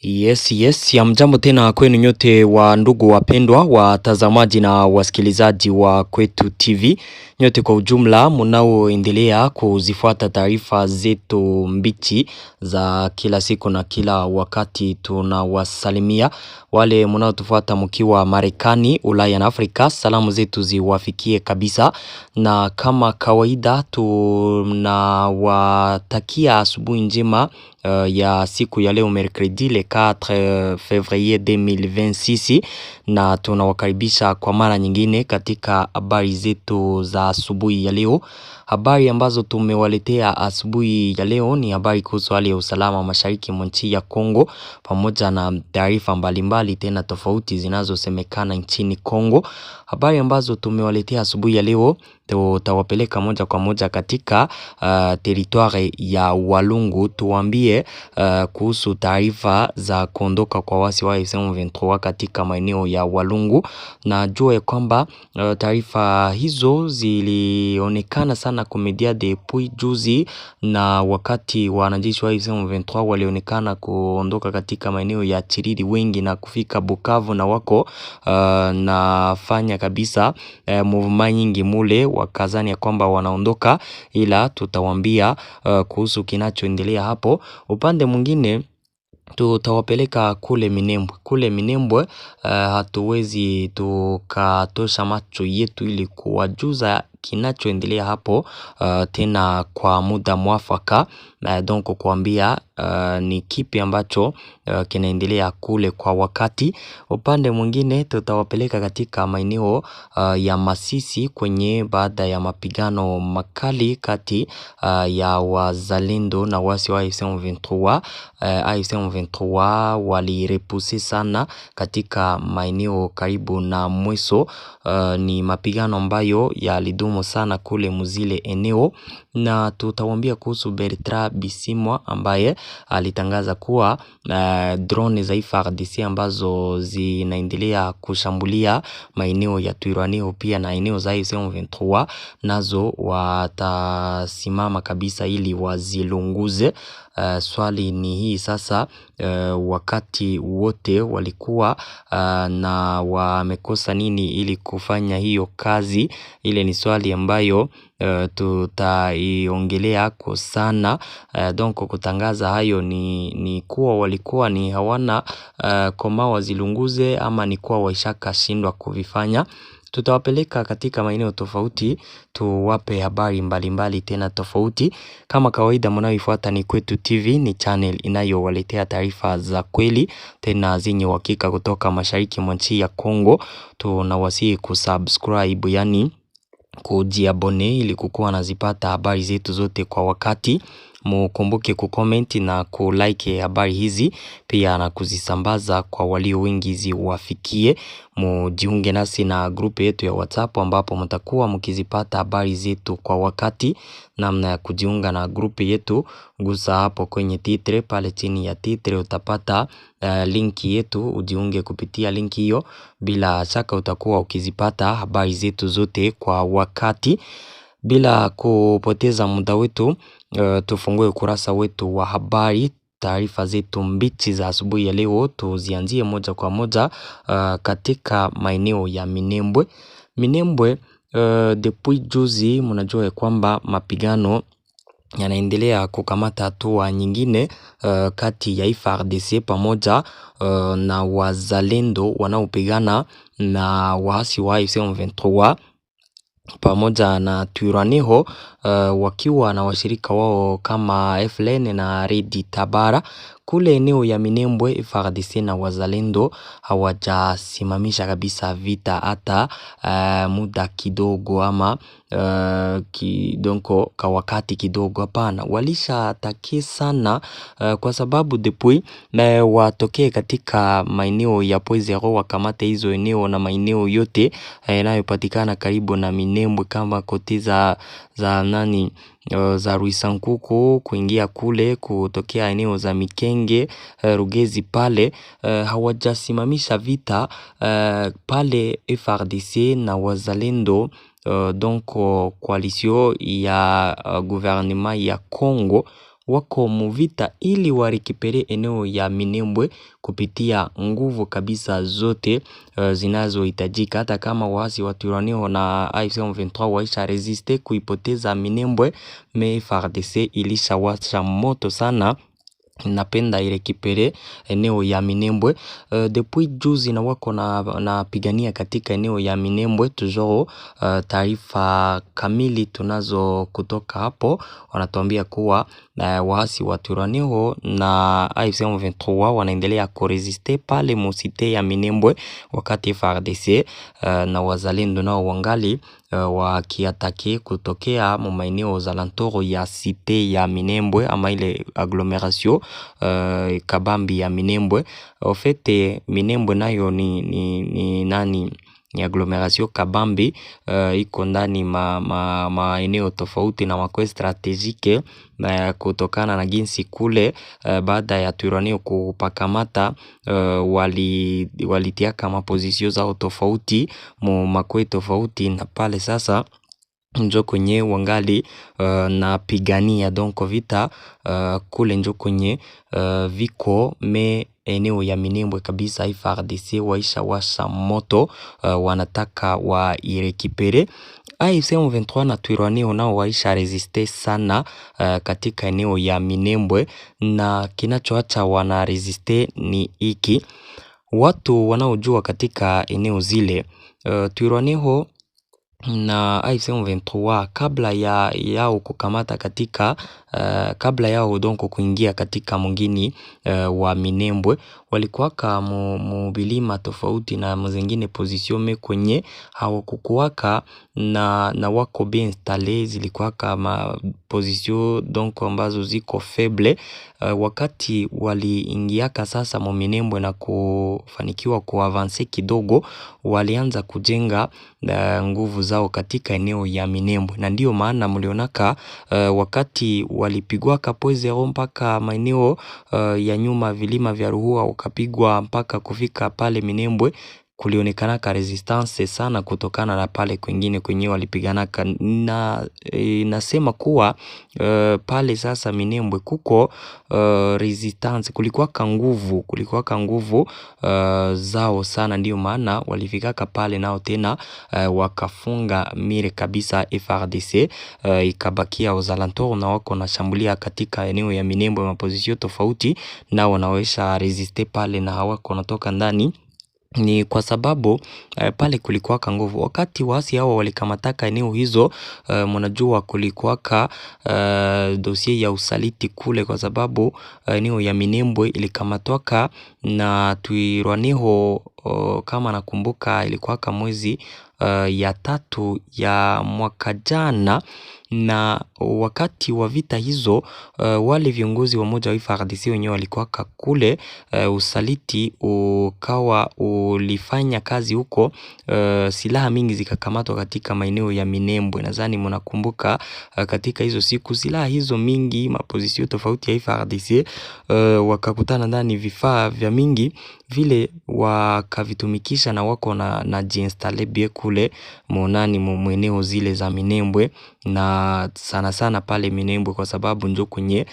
Yes, ya mjambo tena kwenu nyote wa ndugu wapendwa, watazamaji na wasikilizaji wa Kwetu TV. Nyote kwa ujumla mnaoendelea kuzifuata taarifa zetu mbichi za kila siku na kila wakati, tunawasalimia. Wale mnaotufuata mkiwa Marekani, Ulaya na Afrika, salamu zetu ziwafikie kabisa. Na kama kawaida tunawatakia asubuhi njema ya siku ya leo mercredi le 4 février 2026, na tunawakaribisha kwa mara nyingine katika habari zetu za asubuhi ya leo. Habari ambazo tumewaletea asubuhi ya leo ni habari kuhusu hali ya usalama mashariki mwa nchi ya Kongo, pamoja na taarifa mbalimbali tena tofauti zinazosemekana nchini Kongo. Habari ambazo tumewaletea asubuhi ya leo tutawapeleka moja kwa moja katika territoire ya Walungu. Tuambie kuhusu taarifa za kuondoka kwa wasi wa M23 katika maeneo ya Walungu. Na jua kwamba taarifa hizo zilionekana sana kumedia depuis juzi, na wakati wanajeshi wa M23 walionekana kuondoka katika maeneo ya Chiriri wengi na kufika Bukavu, na wako nafanya kabisa movement nyingi mule, wakazani ya kwamba wanaondoka, ila tutawambia kuhusu kinachoendelea hapo. Upande mwingine tutawapeleka kule Minembwe. Kule Minembwe hatuwezi tukatosha macho yetu ili kuwajuza kinachoendelea hapo tena kwa muda mwafaka, donc kuambia ni kipi ambacho kinaendelea kule kwa wakati. Upande mwingine tutawapeleka katika maeneo ya Masisi kwenye baada ya mapigano makali kati ya wazalendo na wasi wa M23. M23 walirepusi sana katika maeneo karibu na Mweso. Ni mapigano ambayo yalidumu sana kule muzile eneo, na tutawambia kuhusu Bertrand Bisimwa ambaye alitangaza kuwa drone za FARDC ambazo zinaendelea kushambulia maeneo ya Twirwaneho pia na eneo za M23 nazo watasimama kabisa ili wazilunguze. Swali ni hii sasa, wakati wote walikuwa na wamekosa nini ili kufanya hiyo kazi? Ile ni swali ambayo tutaiongelea kwa sana. Donc kutangaza hayo ni kuwa walikuwa ni hawana koma wazilunguze, ama ni kuwa waishaka shindwa kuvifanya. Tutawapeleka katika maeneo tofauti, tuwape habari mbalimbali tena tofauti. Kama kawaida mnaoifuata ni Kwetu TV, ni channel inayowaletea taarifa za kweli tena zenye uhakika kutoka mashariki mwa nchi ya Kongo. Tunawasihi kusubscribe, yani kujiabone, ili kukuwa nazipata habari zetu zote kwa wakati. Mukumbuke kucomment na kulike habari hizi, pia na kuzisambaza kwa walio wengi ziwafikie. Mujiunge nasi na grupu yetu ya WhatsApp ambapo mtakuwa mkizipata habari zetu kwa wakati. Namna ya kujiunga na grupu yetu, gusa hapo kwenye titre, pale chini ya titre utapata linki yetu, ujiunge kupitia linki hiyo. Bila shaka utakuwa ukizipata habari zetu zote kwa wakati. Bila kupoteza muda wetu, tufungue ukurasa wetu wa habari. Taarifa zetu mbichi za asubuhi ya leo tuzianzie moja kwa moja katika maeneo ya Minembwe. Minembwe depuis juzi mnajua kwamba mapigano yanaendelea kukamata hatua nyingine kati ya FARDC pamoja na wazalendo wanaopigana na waasi wa M23 pamoja na Twirwaneho, wakiwa na washirika wao kama FLN na Red Tabara. Kule eneo ya Minembwe, FARDC na wazalendo hawajasimamisha kabisa vita hata muda kidogo, ama kidonko kwa wakati kidogo. Hapana, walishataki sana kwa sababu depuis watokee katika maeneo ya Poizero, wakamate hizo eneo na maeneo yote yanayopatikana karibu na Minembwe, kama koti za nani za Ruisankuku kuingia kule kutokea eneo za Mikenge, Rugezi pale. Hawajasimamisha vita pale FARDC na wazalendo. Donc coalition ya gouvernement ya Kongo wako muvita ili warekipere eneo ya Minembwe kupitia nguvu kabisa zote zinazohitajika. Hata kama waasi wa Twirwaneho na AFC M23 waisha resiste kuipoteza Minembwe, FARDC ilishawasha moto sana, napenda irekipere eneo ya Minembwe. Depuis juzi na wako na pigania katika eneo ya Minembwe. Toujours taarifa kamili tunazo kutoka hapo, wanatuambia kuwa waasi wa Twirwaneho na AFC M23 wanaendelea kuresiste pale musite ya Minembwe, wakati FARDC na wazalendo nao wangali wakiatake kutokea maeneo za lantoro ya site ya Minembwe ama ile agglomeration kabambi ya Minembwe. Ofete Minembwe nayo ni agglomeration kabambi, iko ndani maeneo tofauti na makwe strategique, kutokana na jinsi kule baada ya Twirwaneho kupakamata walitiaka mapozisio zao tofauti makwe tofauti, na pale sasa njo kwenye wangali na pigania donc vita kule njo kwenye viko eneo ya Minembwe kabisa. FARDC waisha washa moto, wanataka wairekipere. AFC M23 na Twirwaneho nao waisha resiste sana katika eneo ya Minembwe, na kinachoacha wana resiste ni iki watu wanaojua katika eneo zile. Twirwaneho na AFC M23 kabla yao kukamata katika kabla yao donc kuingia katika mungini wa Minembwe, walikuwaka mubilima tofauti na mzengine position kwenye hawakukuwaka na wako bien installé, zilikuwaka ma position donc ambazo ziko faible. Wakati waliingiaka sasa mu Minembwe na kufanikiwa kuavanse kidogo, walianza kujenga nguvu zao katika eneo ya Minembwe, na ndio maana mlionaka wakati walipigwa kapo 0 mpaka maeneo ya nyuma vilima vya Ruhua, ukapigwa mpaka kufika pale Minembwe, kulionekana ka resistance sana kutokana na pale kwingine kwenye walipiganaka. Na nasema kuwa pale sasa Minembwe kuko resistance, kulikuwa ka nguvu zao sana, ndio maana walifikaka pale nao tena wakafunga mire kabisa FARDC, ikabakia uzalantoro na wako na shambulia katika eneo ya Minembwe mapozisio tofauti, na wanaweza resiste pale na hawako natoka ndani. Ni kwa sababu pale kulikuwaka nguvu. Wakati waasi hao walikamataka eneo hizo, mnajua kulikuwaka dossier ya usaliti kule, kwa sababu eneo ya Minembwe ilikamatwaka na Twirwaneho, kama nakumbuka ilikuwaka mwezi ya 3 ya mwaka jana. Na wakati wa vita hizo wale viongozi wa moja wa FARDC wenyewe walikuwa kule, usaliti ukawa ulifanya kazi huko, silaha mingi zikakamatwa katika maeneo ya Minembwe. Nadhani mnakumbuka katika hizo siku silaha hizo mingi mapozisio tofauti ya FARDC wakakutana ndani vifaa vya mingi vile wakavitumikisha, na wako na jinstale bie kule monani mweneo zile za Minembwe, na sana sana pale Minembwe, kwa sababu njo kwenye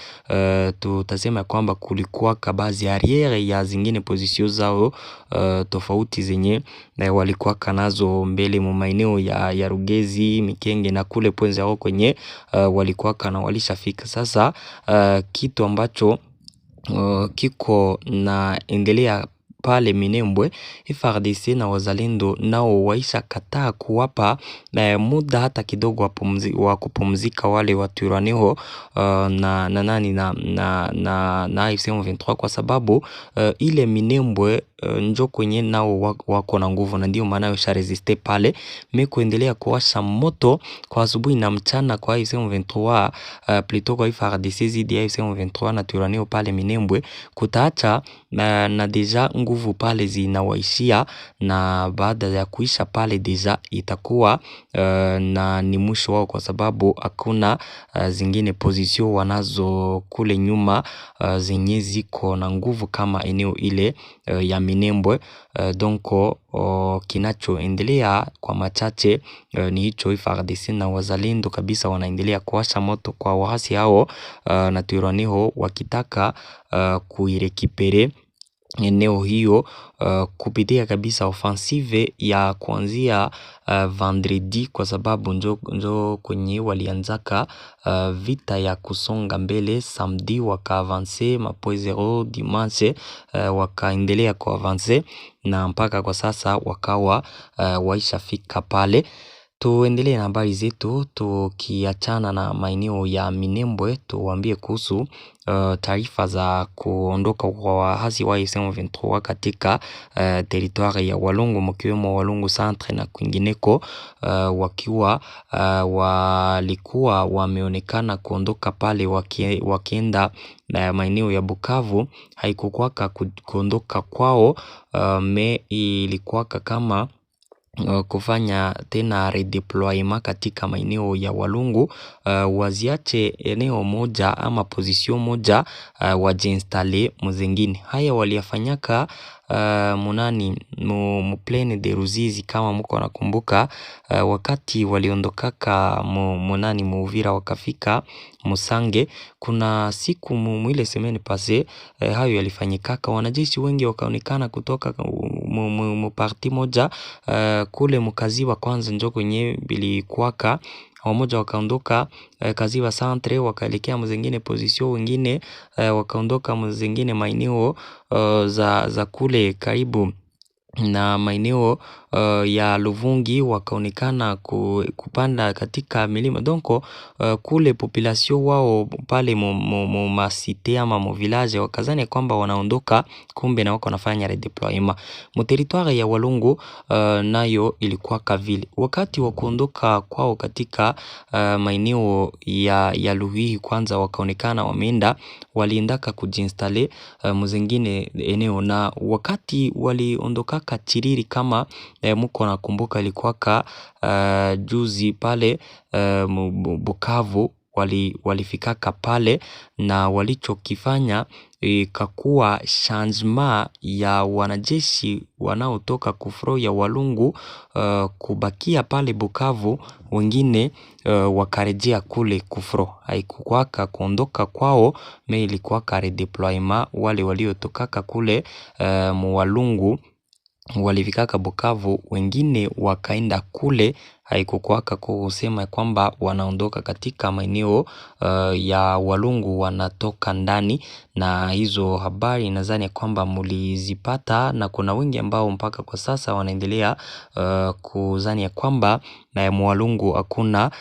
tutasema kwamba kulikuwa kabazi arriere ya zingine pozisio zao tofauti zenye walikuwa kanazo mbele mu maeneo ya Rugezi, Mikenge na kule Pwenze hao kwenye walikuwa kana walishafika. Sasa kitu ambacho kiko na endelea pale Minembwe, FARDC na wazalendo nao waisha kataa kuwapa muda hata kidogo wa kupumzika wale wa Twirwaneho na AFC M23, kwa sababu ile Minembwe njo kwenye nao wako na nguvu, na ndio maana yosha resiste pale. Kuendelea kuwasha moto kwa asubuhi na mchana kwa AFC M23 plutôt kwa FARDC zidi AFC M23 na Twirwaneho pale Minembwe, kutaacha na deja nguvu nguvu pale zinawaishia, na baada ya kuisha pale deja itakuwa na ni mwisho wao, kwa sababu hakuna zingine position wanazo kule nyuma zenye ziko na nguvu kama eneo ile ya Minembwe. Donc kinachoendelea kwa machache ni hicho. FARDC na wazalendo kabisa wanaendelea kuwasha moto kwa waasi hao na Twirwaneho, wakitaka kuirekipere eneo hiyo kupitia kabisa offensive ya kuanzia vendredi, kwa sababu njo kwenye walianzaka vita ya kusonga mbele. Samedi wakaavance mapoint 0, dimanche wakaendelea kuavance, na mpaka kwa sasa wakawa waishafika pale. Tuendelee na habari zetu, tukiachana na maeneo ya Minembwe, tuambie kuhusu taarifa za kuondoka kwa waasi wa M23 katika territoire ya Walungu, mkiwemo Walungu Centre na kwingineko, wakiwa walikuwa wameonekana kuondoka pale wakienda maeneo ya Bukavu. Haikukwaka kuondoka kwao, ilikuwaka kama kufanya tena redeployment katika maeneo ya Walungu, waziache eneo moja ama position moja wajiinstale mzingine. Haya waliyafanyaka mu plaine de Ruzizi, kama mko nakumbuka, wakati waliondokaka mu Uvira wakafika Musange. Kuna siku mwile semaine passée hayo yalifanyikaka, wanajeshi wengi wakaonekana kutoka mu parti moja kule Mukaziwa kwanza njo kwenye bilikuwaka, wamoja wakaondoka Kaziwa Centre wakaelekea mzingine position, wengine wakaondoka mzingine maeneo za kule karibu na maeneo ya Luvungi, wakaonekana kupanda katika milima. Donc kule population wao pale mu masite ama mu village wakazani kwamba wanaondoka, kumbe na wako nafanya redeployment mu territoire ya Walungu. Nayo ilikuwa kavile wakati wa kuondoka kwao katika maeneo ya Luhihi, kwanza wakaonekana wameenda, waliendaka kujinstale mzingine eneo, na wakati waliondokaka Chiriri, kama mko nakumbuka, ilikuwaka juzi pale Bukavu, walifikaka pale, na walichokifanya ikakuwa changement ya wanajeshi wanaotoka kufro ya Walungu kubakia pale Bukavu, wengine wakarejea kule kufro. Haikukwaka kuondoka kwao, ilikuwaka redeployment. Wale waliotokaka kule mu Walungu walifikaka Bukavu, wengine wakaenda kule. Haikukwaka kusema kwamba wanaondoka katika maeneo ya Walungu, wanatoka ndani. Na hizo habari nadhani kwamba mulizipata, na kuna wengi ambao mpaka kwa sasa wanaendelea kuzania kwamba na Walungu hakuna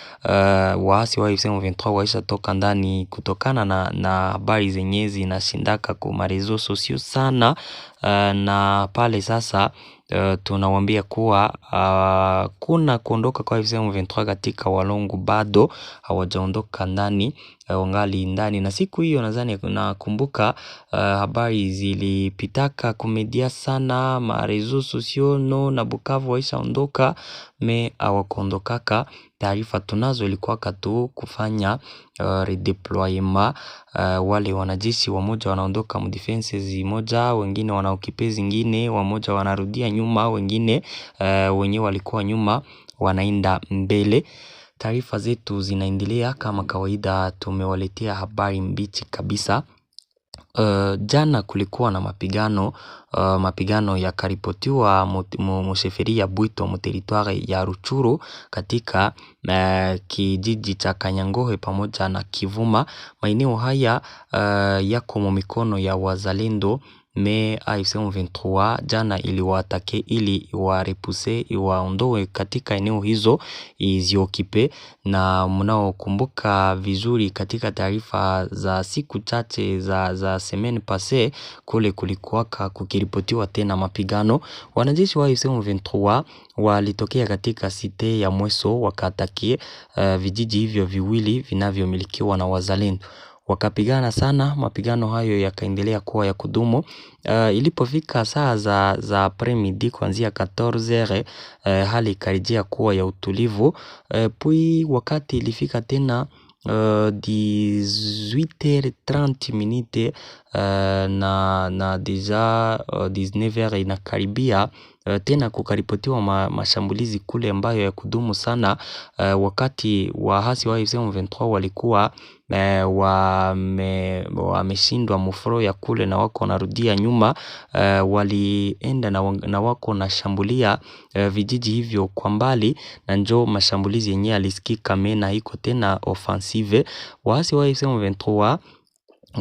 waasi wa M23 waisha toka ndani, kutokana na habari zenye zinashindaka kwa marezo sosio sana. Na pale sasa tunawambia kuwa kuna kuondoka kwa M23 katika Walungu, bado hawajaondoka ndani, wangali ndani. Na siku hiyo nadhani nakumbuka habari zilipitaka kumedia sana marezo sosio na Bukavu waisha ondoka, hawakuondokaka. Taarifa tunazo ilikuwa tu kufanya redeployment. Wale wanajeshi wamoja wanaondoka mu defenses moja, wengine wanaokipe zingine, wamoja wanarudia nyuma, wengine wenye walikuwa nyuma wanaenda mbele. Taarifa zetu zinaendelea kama kawaida, tumewaletea habari mbichi kabisa. Jana kulikuwa na mapigano yakaripotiwa musheferi ya Bwito mu territoire ya Ruchuru, katika kijiji cha Kanyangohe pamoja na Kivuma. Maeneo haya yako mu mikono ya wazalendo, AFC M23 jana iliwaatake ili iwarepuse, iwaondoe katika eneo hizo, iziokipe. Na mnaokumbuka vizuri, katika taarifa za siku chache za semaine passée, kule kulikuwaka kukiripotiwa tena mapigano. Wanajeshi wa AFC M23 walitokea katika site ya Mweso, wakatakie vijiji hivyo viwili vinavyomilikiwa na wazalendo. wakapigana sana. Mapigano hayo yakaendelea kuwa ya kudumu. Ilipofika saa za après-midi kuanzia 14h, hali ikarejea kuwa ya utulivu. Puis wakati ilifika tena 18h30 minute na deja 19h inakaribia, tena kukaripotiwa mashambulizi kule ambayo ya kudumu sana. Wakati waasi wa AFC M23 walikuwa wameshindwa mufro ya kule na wako narudia nyuma, walienda na wako na shambulia vijiji hivyo kwa mbali, na njo mashambulizi yenyewe alisikika mena iko tena offensive. Waasi wa AFC M23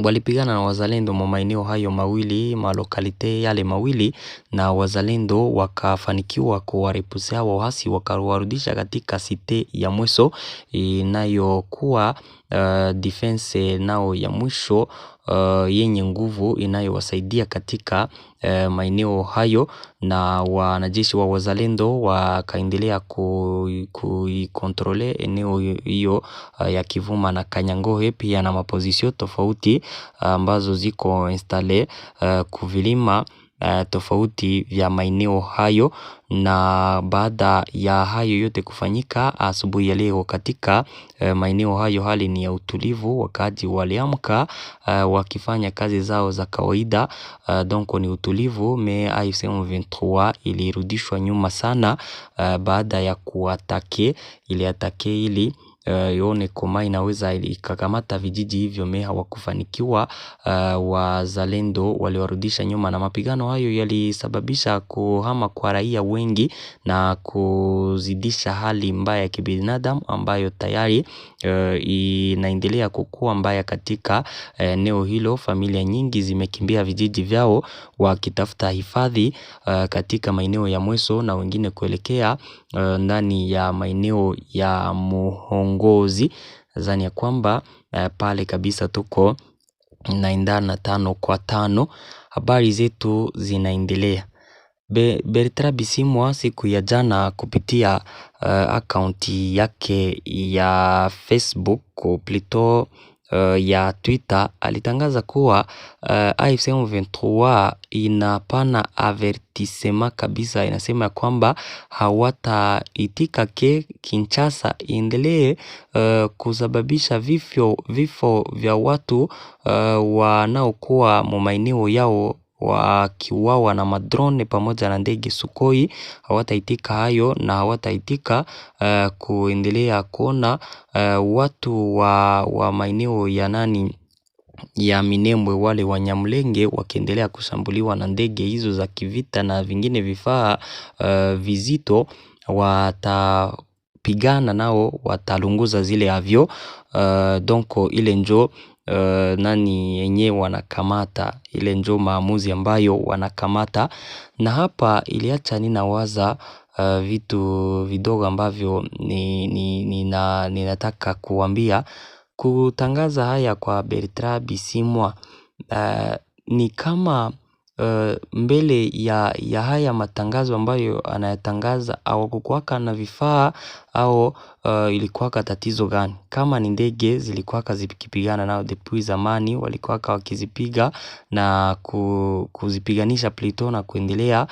walipigana na wazalendo mwa maeneo hayo mawili, malokalite yale mawili, na wazalendo wakafanikiwa kuwarepusha waasi, wakawarudisha katika site ya Mweso inayokuwa defense nao ya mwisho yenye nguvu inayowasaidia katika maeneo hayo, na wanajeshi wa wazalendo wakaendelea kuikontrole eneo hiyo ya Kivuma na Kanyangohe, pia na mapozisio tofauti ambazo ziko installe kuvilima tofauti vya maeneo hayo. Na baada ya hayo yote kufanyika asubuhi ya leo katika maeneo hayo, hali ni ya utulivu. Wakati waliamka wakifanya kazi zao za kawaida, donc ni utulivu. AFC M23 ilirudishwa nyuma sana baada ya kuatake ili yone koma inaweza ikakamata vijiji hivyo, hawakufanikiwa. Wazalendo waliwarudisha nyuma, na mapigano hayo yalisababisha kuhama kwa raia wengi na kuzidisha hali mbaya ya kibinadamu ambayo tayari inaendelea kukua mbaya katika eneo hilo. Familia nyingi zimekimbia vijiji vyao wakitafuta hifadhi katika maeneo ya Mweso, na wengine kuelekea ndani ya maeneo ya Muhongozi. Zani ya kwamba pale kabisa tuko naendana 5-5. Habari zetu zinaendelea. Bertrand Bisimwa siku ya jana kupitia akaunti yake ya Facebook plutôt ya Twitter alitangaza kuwa AFC M23 inapana avertissement kabisa, inasema kwamba hawataitika Kinshasa iendelee kusababisha vifo vya watu wanaokuwa maeneo yao wakiuawa na madrone pamoja na ndege Sukhoi. Hawataitika hayo, na hawataitika kuendelea kuona watu wa maeneo ya Minembwe, wale wa Nyamulenge, wakiendelea kushambuliwa na ndege hizo za kivita na vingine vifaa vizito. Watapigana nao, watalunguza zile avyo. Donc ile njo yenye wanakamata, ile njo maamuzi ambayo wanakamata. Na hapa iliacha ninawaza vitu vidogo ambavyo ninataka kuambia. Kutangaza haya kwa Bertrand Bisimwa ni kama mbele ya haya matangazo ambayo anayatangaza au kukuwaka na vifaa au ilikuwaka tatizo gani? Kama ni ndege zilikuwaka zikipigana nao depuis zamani, walikuwaka wakizipiga na kuzipiganisha plutôt na kuendelea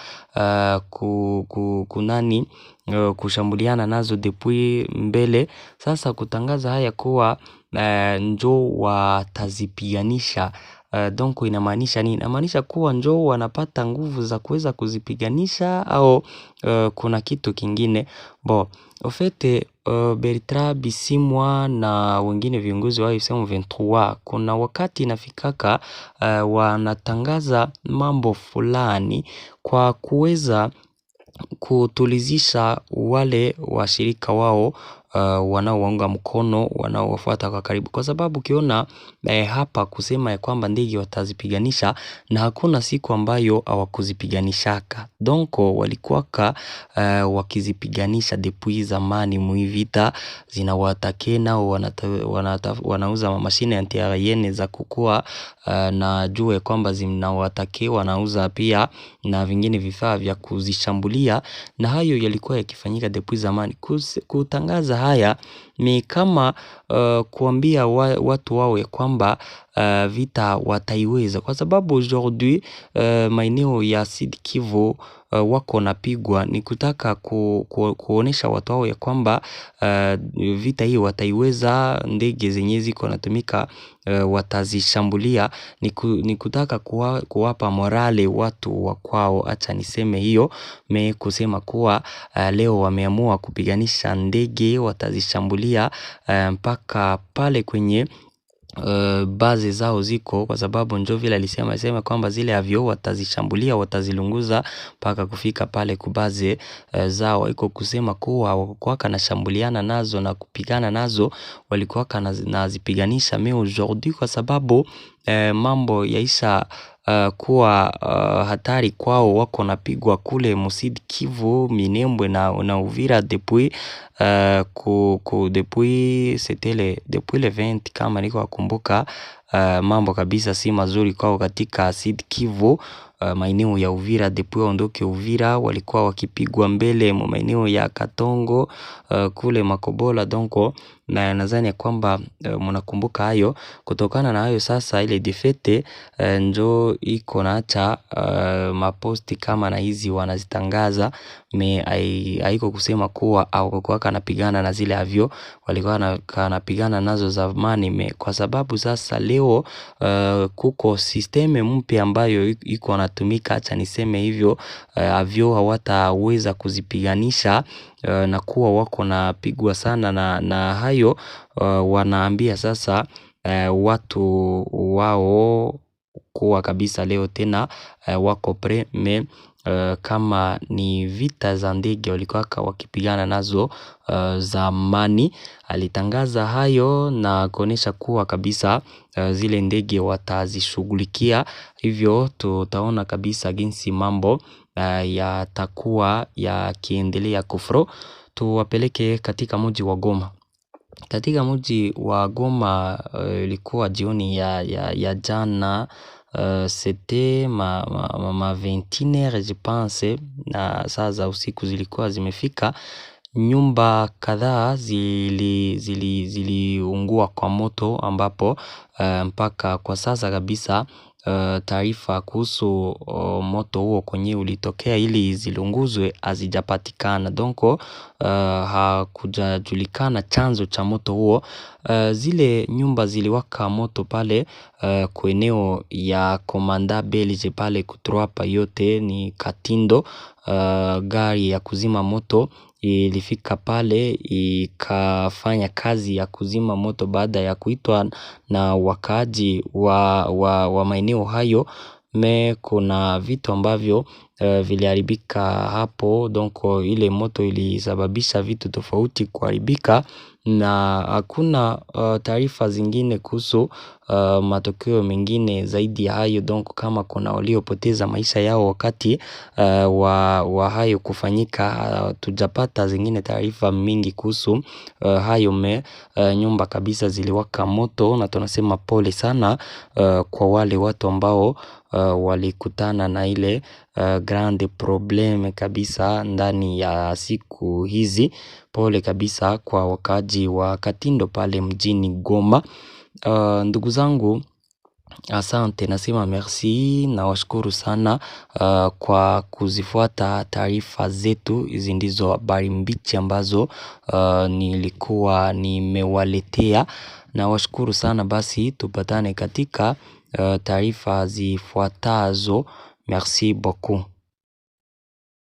kushambuliana nazo depuis mbele. Sasa kutangaza haya kuwa njo watazipiganisha, donc inamaanisha nini? Inamaanisha kuwa njo wanapata nguvu za kuweza kuzipiganisha au kuna kitu kingine? Au fait Bertrand Bisimwa na wengine viongozi wa AFC M23 kuna wakati inafikaka wanatangaza mambo fulani kwa kuweza kutulizisha wale washirika wao wanaowaunga mkono, wanaowafuata kwa karibu. Kwa sababu ukiona hapa kusema ya kwamba ndege watazipiganisha, na hakuna siku ambayo hawakuzipiganishaka. Donc walikuwaka wakizipiganisha depuis zamani. Muivita zinawatake nao wanauza mashine anti-aérienne za kukua na jue kwamba zinawatake, wanauza pia na vingine vifaa vya kuzishambulia, na hayo yalikuwa yakifanyika depuis zamani. Kutangaza haya ni kama kuambia watu wawe kwamba vita wataiweza, kwa sababu aujourd'hui maeneo ya Sud Kivu wako napigwa. Ni kutaka kuonesha watu wao ya kwamba vita hii wataiweza, ndege zenye ziko natumika watazishambulia. Ni kutaka kuwapa morale watu wa kwao, acha niseme hiyo, kusema kuwa leo wameamua kupiganisha ndege, watazishambulia mpaka pale kwenye baze zao ziko, kwa sababu njo vile alisema kwamba zile avyo watazishambulia, watazilunguza mpaka kufika pale kubaze zao. Iko kusema kuwa walikuwa na shambuliana nazo na kupigana nazo, walikuwa na zipiganisha mais aujourd'hui, kwa sababu mambo yaisha kuwa hatari kwao, wako napigwa kule Sud Kivu, Minembwe na Uvira depuis depuis le 20 kama niko wakumbuka. Mambo kabisa si mazuri kwao katika Sud Kivu. Maeneo ya Uvira depuis ondoke Uvira walikuwa wakipigwa mbele maeneo ya Katongo kule Makobola. Donc na nadhani kwamba mnakumbuka hayo. Kutokana na hayo sasa, ile defete njo iko naacha maposti kama na hizi wanazitangaza, haiko kusema kuwa au kwa kanapigana na zile avyo walikuwa kanapigana nazo zamani, kwa sababu sasa leo kuko systeme mpya ambayo iko natumika, acha niseme hivyo. Avyo hawataweza kuzipiganisha na kuwa wako napigwa sana na hayo. Wanaambia sasa watu wao kuwa kabisa leo tena wako pre kama ni vita za ndege walikuwa wakipigana nazo zamani. Alitangaza hayo na kuonesha kuwa kabisa zile ndege watazishughulikia. Hivyo tutaona kabisa jinsi mambo yatakuwa yakiendelea kufro. Tuwapeleke katika mji wa Goma. Katika mji wa Goma ilikuwa jioni ya jana, c'était ma 21h je pense, na saa za usiku zilikuwa zimefika. Nyumba kadhaa ziliungua kwa moto, ambapo mpaka kwa sasa kabisa taarifa kuhusu moto huo kwenye ulitokea ili zilunguzwe hazijapatikana. Donc hakujajulikana chanzo cha moto huo. Zile nyumba ziliwaka moto pale kwa eneo ya Komanda Belge pale kutroapa yote ni Katindo. Gari ya kuzima moto ilifika pale ikafanya kazi ya kuzima moto baada ya kuitwa na wakaaji wa maeneo hayo. Kuna vitu ambavyo viliharibika hapo, donc ile moto ilisababisha vitu tofauti kuharibika, na hakuna taarifa zingine kuhusu matokeo mengine zaidi ya hayo. Donc kama kuna waliopoteza maisha yao wakati wa hayo kufanyika, tujapata zingine taarifa mingi kuhusu hayo. Nyumba kabisa ziliwaka moto, na tunasema pole sana kwa wale watu ambao walikutana na ile grande probleme kabisa ndani ya siku hizi. Pole kabisa kwa wakaaji wa Katindo pale mjini Goma. Ndugu zangu, asante, nasema merci na washukuru sana kwa kuzifuata taarifa zetu. Hizi ndizo habari mbichi ambazo nilikuwa nimewaletea, na washukuru sana. Basi tupatane katika taarifa zifuatazo. Merci beaucoup.